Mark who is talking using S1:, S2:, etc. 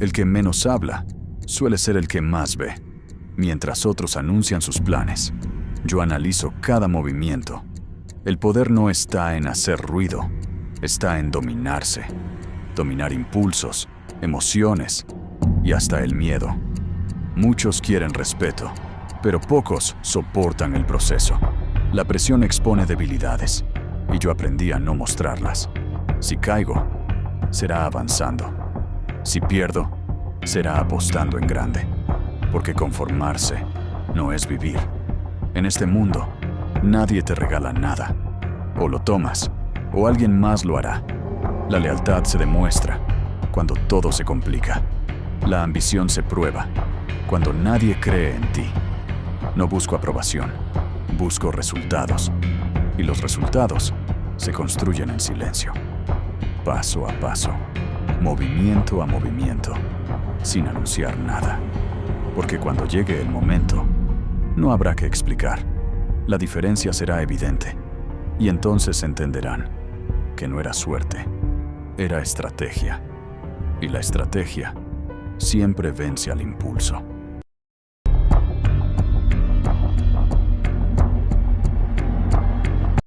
S1: El que menos habla suele ser el que más ve. Mientras otros anuncian sus planes, yo analizo cada movimiento. El poder no está en hacer ruido, está en dominarse. Dominar impulsos, emociones y hasta el miedo. Muchos quieren respeto, pero pocos soportan el proceso. La presión expone debilidades y yo aprendí a no mostrarlas. Si caigo, será avanzando. Si pierdo, será apostando en grande. Porque conformarse no es vivir. En este mundo, nadie te regala nada. O lo tomas, o alguien más lo hará. La lealtad se demuestra cuando todo se complica. La ambición se prueba cuando nadie cree en ti. No busco aprobación, busco resultados. Y los resultados se construyen en silencio. Paso a paso, movimiento a movimiento, sin anunciar nada. Porque cuando llegue el momento, no habrá que explicar. La diferencia será evidente. Y entonces entenderán que no era suerte, era estrategia. Y la estrategia siempre vence al impulso.